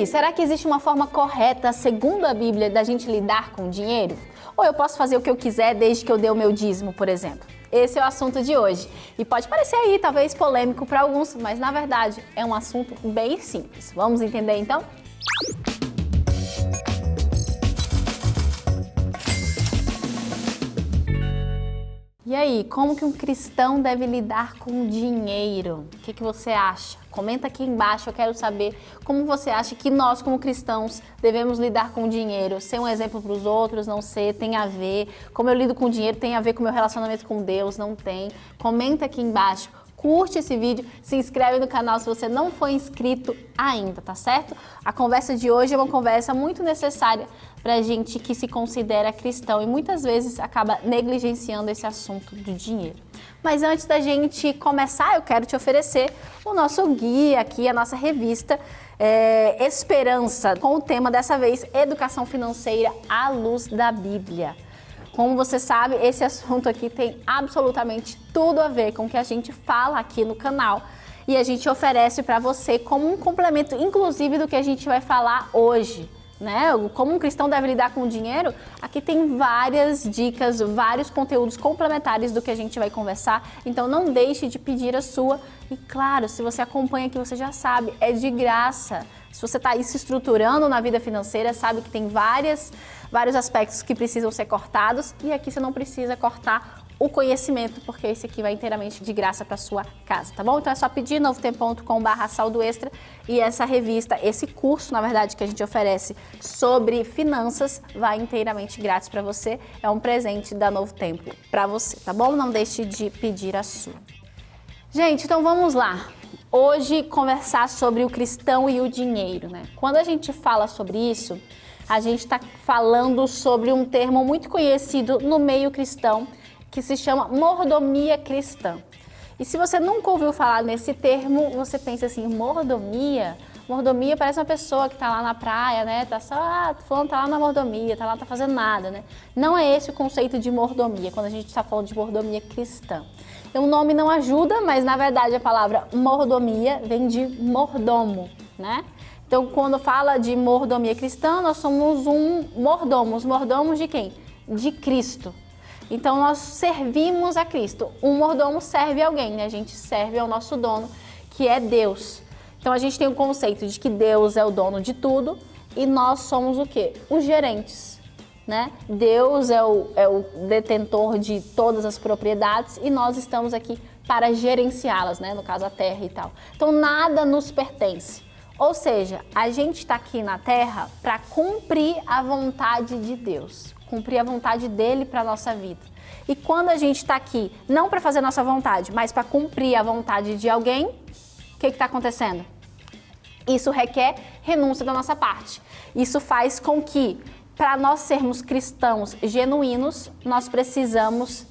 aí, será que existe uma forma correta, segundo a Bíblia, da gente lidar com o dinheiro? Ou eu posso fazer o que eu quiser desde que eu dê o meu dízimo, por exemplo? Esse é o assunto de hoje. E pode parecer aí, talvez, polêmico para alguns, mas na verdade é um assunto bem simples. Vamos entender então? E aí, como que um cristão deve lidar com o dinheiro? O que você acha? Comenta aqui embaixo, eu quero saber como você acha que nós, como cristãos, devemos lidar com o dinheiro. Ser um exemplo para os outros, não ser, tem a ver. Como eu lido com o dinheiro, tem a ver com o meu relacionamento com Deus, não tem. Comenta aqui embaixo. Curte esse vídeo, se inscreve no canal se você não for inscrito ainda, tá certo? A conversa de hoje é uma conversa muito necessária pra gente que se considera cristão e muitas vezes acaba negligenciando esse assunto do dinheiro. Mas antes da gente começar, eu quero te oferecer o nosso guia aqui, a nossa revista Esperança, com o tema dessa vez, Educação Financeira à Luz da Bíblia. Como você sabe, esse assunto aqui tem absolutamente tudo a ver com o que a gente fala aqui no canal e a gente oferece para você como um complemento, inclusive, do que a gente vai falar hoje, né? Como um cristão deve lidar com o dinheiro, aqui tem várias dicas, vários conteúdos complementares do que a gente vai conversar, então não deixe de pedir a sua e, claro, se você acompanha aqui, você já sabe, é de graça. Se você está aí se estruturando na vida financeira, sabe que tem vários aspectos que precisam ser cortados e aqui você não precisa cortar o conhecimento, porque esse aqui vai inteiramente de graça para sua casa, tá bom? Então é só pedir novotempo.com/saldoextra e essa revista, esse curso, na verdade, que a gente oferece sobre finanças, vai inteiramente grátis para você. É um presente da Novo Tempo para você, tá bom? Não deixe de pedir a sua. Gente, então vamos lá. Hoje conversar sobre o cristão e o dinheiro, né? Quando a gente fala sobre isso, a gente está falando sobre um termo muito conhecido no meio cristão, que se chama mordomia cristã. E se você nunca ouviu falar nesse termo, você pensa assim, mordomia? Mordomia parece uma pessoa que está lá na praia, né? Tá só, fulano tá lá na mordomia, tá lá, tá fazendo nada, né? Não é esse o conceito de mordomia, quando a gente está falando de mordomia cristã. O nome não ajuda, mas na verdade a palavra mordomia vem de mordomo, né? Então, quando fala de mordomia cristã, nós somos mordomos de quem? De Cristo. Então, nós servimos a Cristo. Um mordomo serve alguém, né? A gente serve ao nosso dono, que é Deus. Então, a gente tem o conceito de que Deus é o dono de tudo e nós somos o quê? Os gerentes, né? Deus é o detentor de todas as propriedades e nós estamos aqui para gerenciá-las, né? No caso, a terra e tal. Então, nada nos pertence. Ou seja, a gente está aqui na Terra para cumprir a vontade de Deus, cumprir a vontade dele para a nossa vida. E quando a gente está aqui, não para fazer nossa vontade, mas para cumprir a vontade de alguém, o que está acontecendo? Isso requer renúncia da nossa parte. Isso faz com que, para nós sermos cristãos genuínos, nós precisamos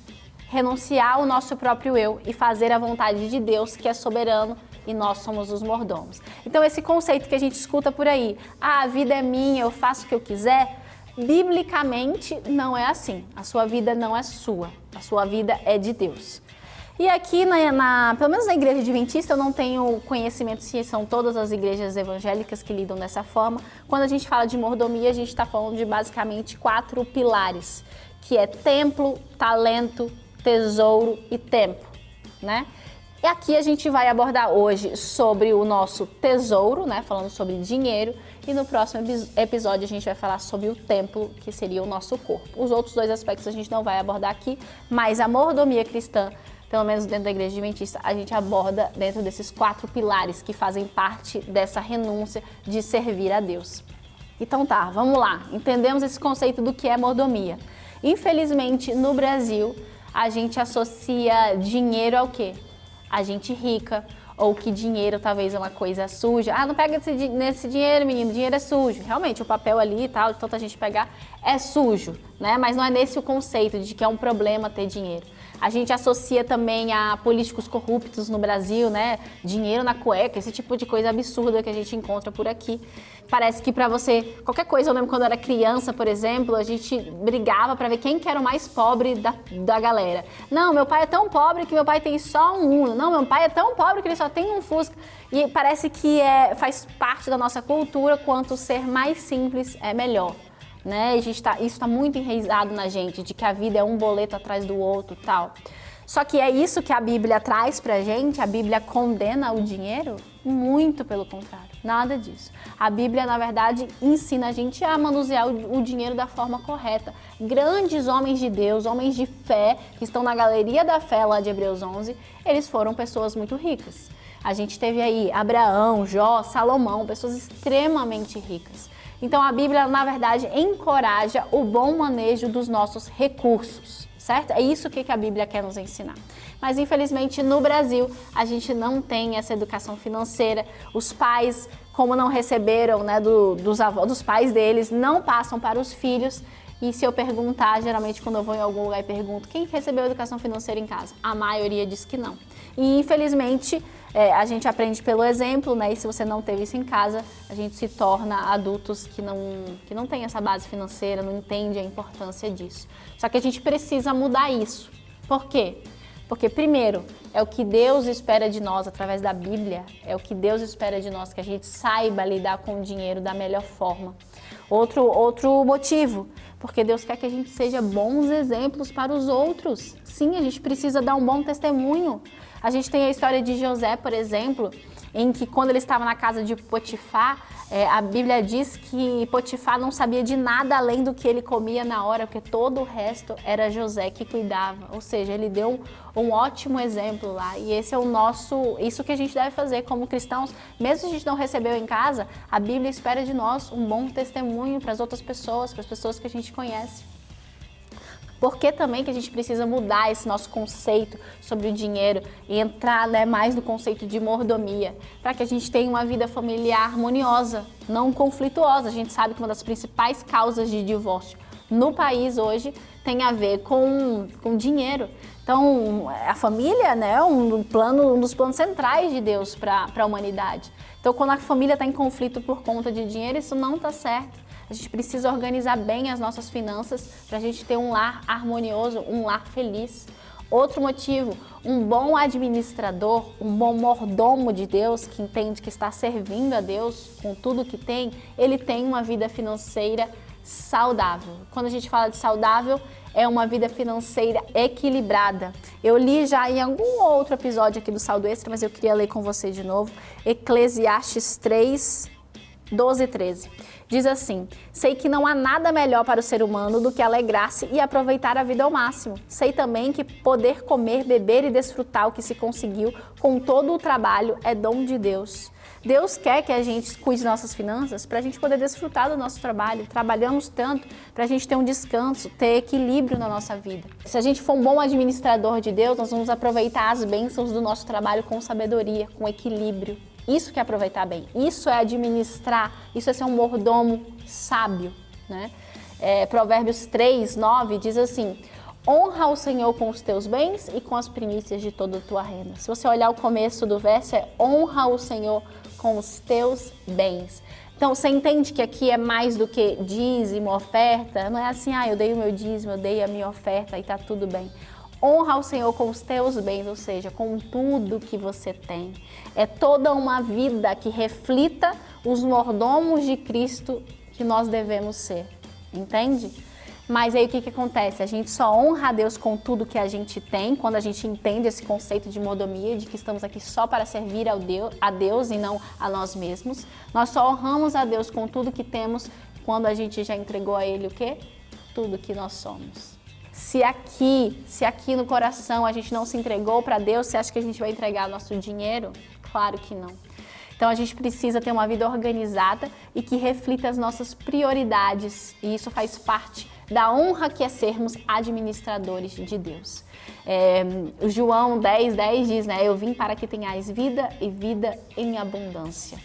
renunciar ao nosso próprio eu e fazer a vontade de Deus, que é soberano, e nós somos os mordomos. Então esse conceito que a gente escuta por aí, a vida é minha, eu faço o que eu quiser, biblicamente não é assim. A sua vida não é sua, a sua vida é de Deus. E aqui, pelo menos na igreja adventista, eu não tenho conhecimento se são todas as igrejas evangélicas que lidam dessa forma. Quando a gente fala de mordomia, a gente está falando de basicamente 4 pilares, que é templo, talento, tesouro e tempo, né? E aqui a gente vai abordar hoje sobre o nosso tesouro, né? Falando sobre dinheiro. E no próximo episódio a gente vai falar sobre o templo, que seria o nosso corpo. Os outros 2 aspectos a gente não vai abordar aqui, mas a mordomia cristã, pelo menos dentro da igreja adventista, a gente aborda dentro desses 4 pilares que fazem parte dessa renúncia de servir a Deus. Então tá, vamos lá. Entendemos esse conceito do que é mordomia. Infelizmente, no Brasil, a gente associa dinheiro ao quê? A gente rica, ou que dinheiro talvez é uma coisa suja. Ah, não pega nesse dinheiro, menino, dinheiro é sujo. Realmente, o papel ali e tal, de tanta gente pegar, é sujo, né? Mas não é nesse o conceito de que é um problema ter dinheiro. A gente associa também a políticos corruptos no Brasil, né? Dinheiro na cueca, esse tipo de coisa absurda que a gente encontra por aqui. Parece que para você, qualquer coisa, eu lembro quando eu era criança, por exemplo, a gente brigava para ver quem que era o mais pobre da galera. Não, meu pai é tão pobre que meu pai tem só um Uno. Não, meu pai é tão pobre que ele só tem um Fusca. E parece que faz parte da nossa cultura, quanto ser mais simples é melhor. Né? Isso está muito enraizado na gente, de que a vida é um boleto atrás do outro e tal. Só que é isso que a Bíblia traz pra gente? A Bíblia condena o dinheiro? Muito pelo contrário, nada disso. A Bíblia, na verdade, ensina a gente a manusear o dinheiro da forma correta. Grandes homens de Deus, homens de fé, que estão na galeria da fé lá de Hebreus 11, eles foram pessoas muito ricas. A gente teve aí Abraão, Jó, Salomão, pessoas extremamente ricas. Então a Bíblia, na verdade, encoraja o bom manejo dos nossos recursos, certo? É isso que a Bíblia quer nos ensinar. Mas infelizmente no Brasil a gente não tem essa educação financeira. Os pais, como não receberam, né, dos pais deles, não passam para os filhos. E se eu perguntar, geralmente quando eu vou em algum lugar e pergunto quem recebeu educação financeira em casa, a maioria diz que não. E infelizmente a gente aprende pelo exemplo, né? E se você não teve isso em casa, a gente se torna adultos que não têm essa base financeira, não entende a importância disso. Só que a gente precisa mudar isso. Por quê? Porque, primeiro, é o que Deus espera de nós através da Bíblia, é o que Deus espera de nós, que a gente saiba lidar com o dinheiro da melhor forma. Outro motivo, porque Deus quer que a gente seja bons exemplos para os outros. Sim, a gente precisa dar um bom testemunho. A gente tem a história de José, por exemplo, em que quando ele estava na casa de Potifar, a Bíblia diz que Potifar não sabia de nada além do que ele comia na hora, porque todo o resto era José que cuidava. Ou seja, ele deu um ótimo exemplo lá. E esse é isso que a gente deve fazer como cristãos. Mesmo se a gente não recebeu em casa, a Bíblia espera de nós um bom testemunho para as outras pessoas, para as pessoas que a gente conhece. Por que também que a gente precisa mudar esse nosso conceito sobre o dinheiro e entrar, né, mais no conceito de mordomia, para que a gente tenha uma vida familiar harmoniosa, não conflituosa. A gente sabe que uma das principais causas de divórcio no país hoje tem a ver com dinheiro. Então, a família, né, um dos planos centrais de Deus para a humanidade. Então, quando a família está em conflito por conta de dinheiro, isso não está certo. A gente precisa organizar bem as nossas finanças para a gente ter um lar harmonioso, um lar feliz. Outro motivo, um bom administrador, um bom mordomo de Deus, que entende que está servindo a Deus com tudo que tem, ele tem uma vida financeira saudável. Quando a gente fala de saudável, é uma vida financeira equilibrada. Eu li já em algum outro episódio aqui do Saldo Extra, mas eu queria ler com você de novo. Eclesiastes 3, 12 e 13. Diz assim: sei que não há nada melhor para o ser humano do que alegrar-se e aproveitar a vida ao máximo. Sei também que poder comer, beber e desfrutar o que se conseguiu com todo o trabalho é dom de Deus. Deus quer que a gente cuide das nossas finanças para a gente poder desfrutar do nosso trabalho. Trabalhamos tanto para a gente ter um descanso, ter equilíbrio na nossa vida. Se a gente for um bom administrador de Deus, nós vamos aproveitar as bênçãos do nosso trabalho com sabedoria, com equilíbrio. Isso que é aproveitar bem, isso é administrar, isso é ser um mordomo sábio, né? Provérbios 3, 9 diz assim: honra o Senhor com os teus bens e com as primícias de toda a tua renda. Se você olhar o começo do verso, honra o Senhor com os teus bens. Então, você entende que aqui é mais do que dízimo, oferta? Não é assim, eu dei o meu dízimo, eu dei a minha oferta e tá tudo bem. Honra o Senhor com os teus bens, ou seja, com tudo que você tem. É toda uma vida que reflita os mordomos de Cristo que nós devemos ser, entende? Mas aí o que acontece? A gente só honra a Deus com tudo que a gente tem, quando a gente entende esse conceito de mordomia, de que estamos aqui só para servir a Deus e não a nós mesmos. Nós só honramos a Deus com tudo que temos quando a gente já entregou a Ele o quê? Tudo que nós somos. Se aqui no coração a gente não se entregou para Deus, você acha que a gente vai entregar nosso dinheiro? Claro que não. Então a gente precisa ter uma vida organizada e que reflita as nossas prioridades. E isso faz parte da honra que é sermos administradores de Deus. O João 10, 10 diz, né? Eu vim para que tenhais vida e vida em abundância.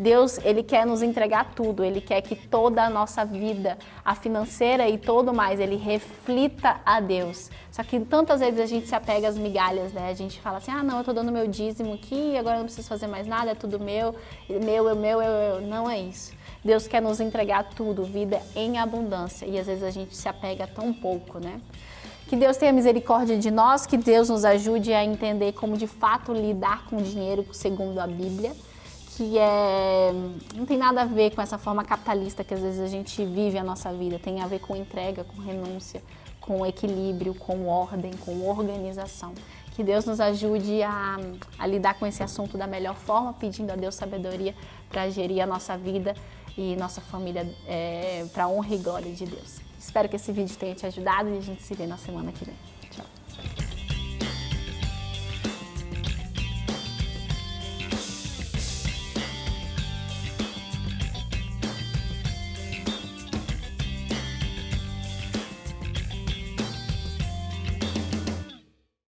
Deus, Ele quer nos entregar tudo, Ele quer que toda a nossa vida, a financeira e todo mais, Ele reflita a Deus. Só que tantas vezes a gente se apega às migalhas, né? A gente fala assim, não, eu tô dando meu dízimo aqui, agora eu não preciso fazer mais nada, é tudo meu. Não é isso. Deus quer nos entregar tudo, vida em abundância. E às vezes a gente se apega tão pouco, né? Que Deus tenha misericórdia de nós, que Deus nos ajude a entender como de fato lidar com o dinheiro segundo a Bíblia, que não tem nada a ver com essa forma capitalista que às vezes a gente vive a nossa vida, tem a ver com entrega, com renúncia, com equilíbrio, com ordem, com organização. Que Deus nos ajude a lidar com esse assunto da melhor forma, pedindo a Deus sabedoria para gerir a nossa vida e nossa família para a honra e glória de Deus. Espero que esse vídeo tenha te ajudado e a gente se vê na semana que vem. Tchau!